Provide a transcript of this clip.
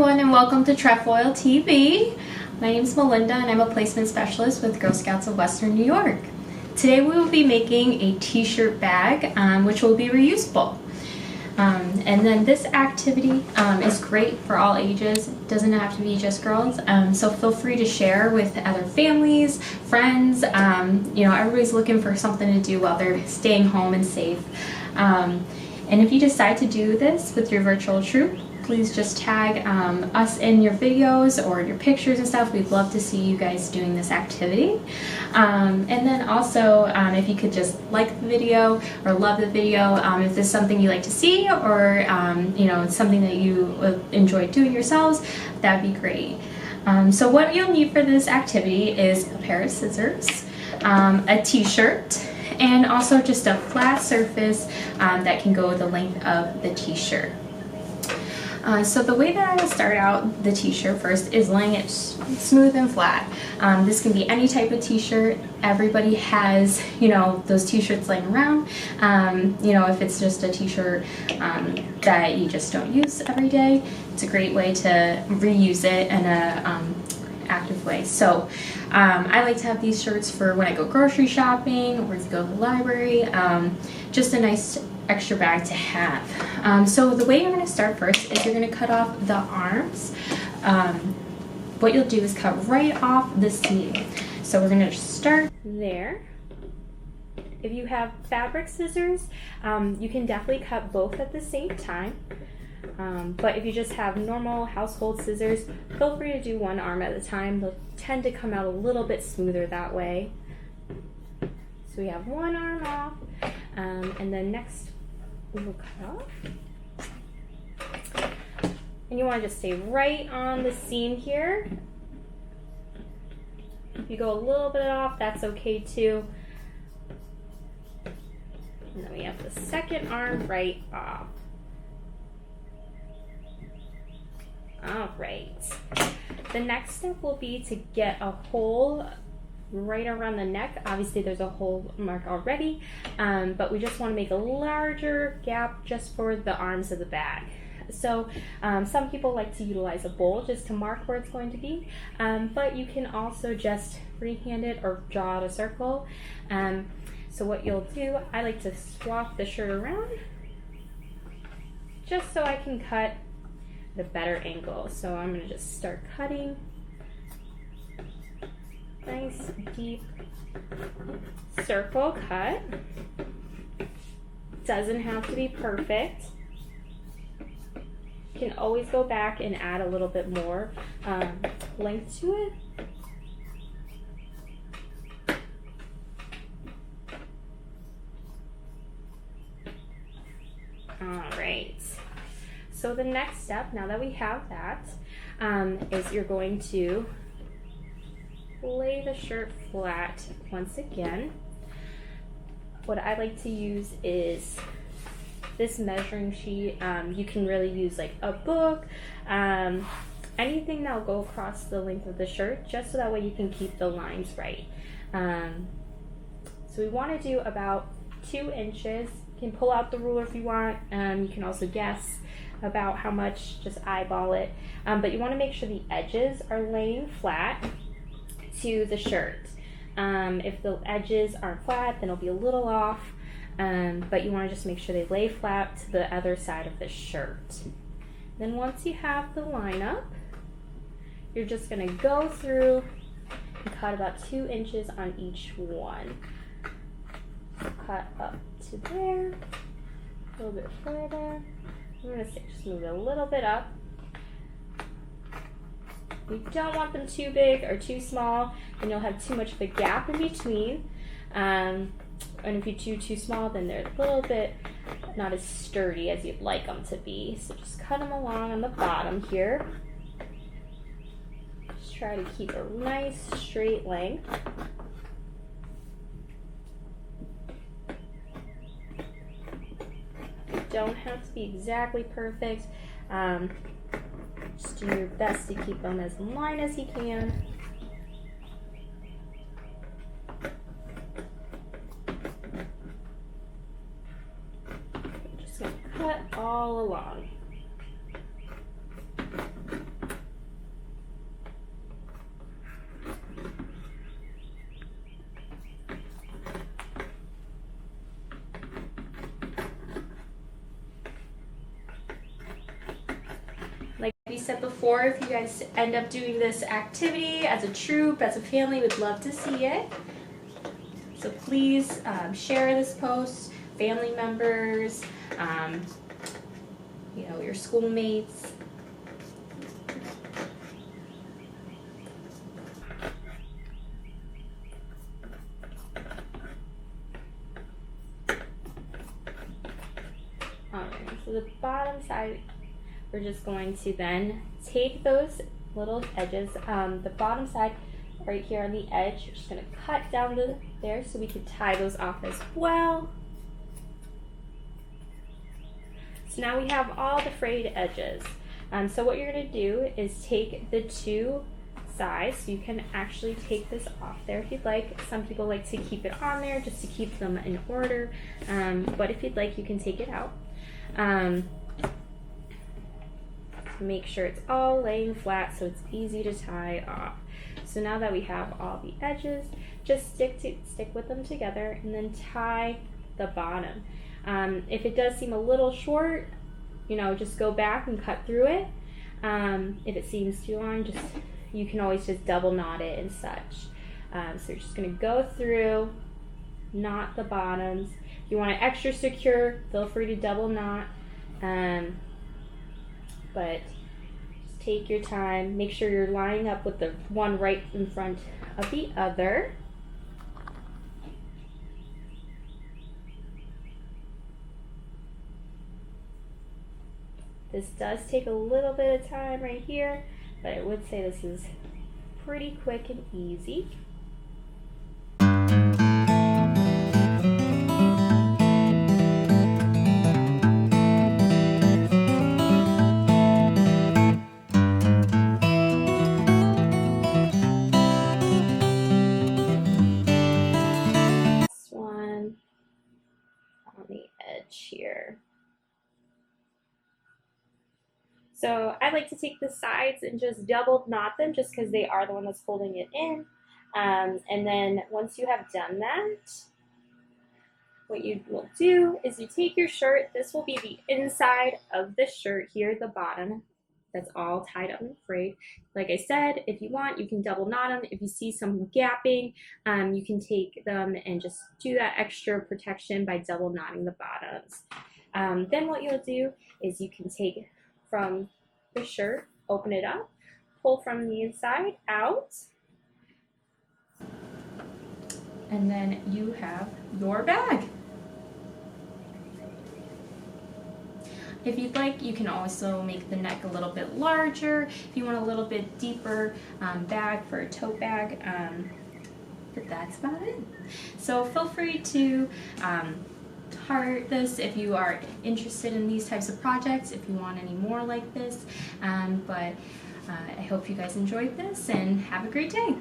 everyone, and welcome to Trefoil TV. My name is Melinda and I'm a placement specialist with Girl Scouts of Western New York. Today we will be making a t-shirt bag which will be reusable. And then this activity is great for all ages. It doesn't have to be just girls, so feel free to share with other families, friends. You know, everybody's looking for something to do while they're staying home and safe. And if you decide to do this with your virtual troop, please just tag us in your videos or your pictures and stuff. We'd love to see you guys doing this activity. And then also, if you could just like the video or love the video, if this is something you like to see or you know, it's something that you enjoy doing yourselves, that'd be great. So what you'll need for this activity is a pair of scissors, a t-shirt, and also just a flat surface that can go the length of the t-shirt. So the way that I would start out the t-shirt first is laying it smooth and flat. This can be any type of t-shirt. Everybody has, you know, those t-shirts laying around. You know, if it's just a t-shirt that you just don't use every day, it's a great way to reuse it in a active way. So I like to have these shirts for when I go grocery shopping or to go to the library. Just a nice extra bag to have. So the way you're going to start first is you're going to cut off the arms. What you'll do is cut right off the seam. So we're going to start there. If you have fabric scissors, you can definitely cut both at the same time. But if you just have normal household scissors, feel free to do one arm at a time. They'll tend to come out a little bit smoother that way. So we have one arm off, and then next we will cut off. And you want to just stay right on the seam here. If you go a little bit off, that's okay too. And then we have the second arm right off. All right. The next step will be to get a hole right around the neck. Obviously there's a hole mark already, but we just want to make a larger gap just for the arms of the bag. So some people like to utilize a bowl just to mark where it's going to be, but you can also just freehand it or draw out a circle. So what you'll do, I like to swap the shirt around just so I can cut the better angle. So I'm going to just start cutting. Nice deep circle cut. Doesn't have to be perfect. You can always go back and add a little bit more length to it. All right. So the next step, now that we have that, is you're going to lay the shirt flat once again. What I like to use is this measuring sheet. You can really use like a book, anything that'll go across the length of the shirt, just so that way you can keep the lines right. So we want to do about 2 inches. You can pull out the ruler if you want. You can also guess about how much, just eyeball it. But you want to make sure the edges are laying flat to the shirt. If the edges aren't flat, then it'll be a little off, but you want to just make sure they lay flat to the other side of the shirt. Then once you have the line up, you're just going to go through and cut about 2 inches on each one. Cut up to there, a little bit further. I'm going to just move it a little bit up. You don't want them too big or too small, and you'll have too much of a gap in between. And if you do too small, then they're a little bit not as sturdy as you'd like them to be. So just cut them along on the bottom here. Just try to keep a nice straight length. You don't have to be exactly perfect. Just do your best to keep them as in line as you can. Just going to cut all along. said before, if you guys end up doing this activity as a troop, as a family, we'd love to see it. So please share this post, family members, you know, your schoolmates. Alright, so the bottom side, we're just going to then take those little edges, the bottom side right here on the edge, we're just going to cut down there so we can tie those off as well. So now we have all the frayed edges. So what you're going to do is take the two sides, so you can actually take this off there if you'd like. Some people like to keep it on there just to keep them in order, but if you'd like, you can take it out. Make sure it's all laying flat so it's easy to tie off. So now that we have all the edges, just stick with them together and then tie the bottom. If it does seem a little short, you know, just go back and cut through it. If it seems too long, you can always just double knot it and such. So you're just going to go through, knot the bottoms. If you want it extra secure, feel free to double knot. But just take your time. Make sure you're lining up with the one right in front of the other. This does take a little bit of time right here, but I would say this is pretty quick and easy. This one on the edge here. So I like to take the sides and just double knot them just because they are the one that's holding it in. And then once you have done that, what you will do is you take your shirt. This will be the inside of the shirt here, the bottom. That's all tied up and frayed. Like I said, if you want, you can double knot them. If you see some gapping, you can take them and just do that extra protection by double knotting the bottoms. Then what you'll do is you can take from the shirt, open it up, pull from the inside out, and then you have your bag. If you'd like, you can also make the neck a little bit larger if you want a little bit deeper bag for a tote bag, but that's about it. So feel free to heart this if you are interested in these types of projects, if you want any more like this, but I hope you guys enjoyed this and have a great day.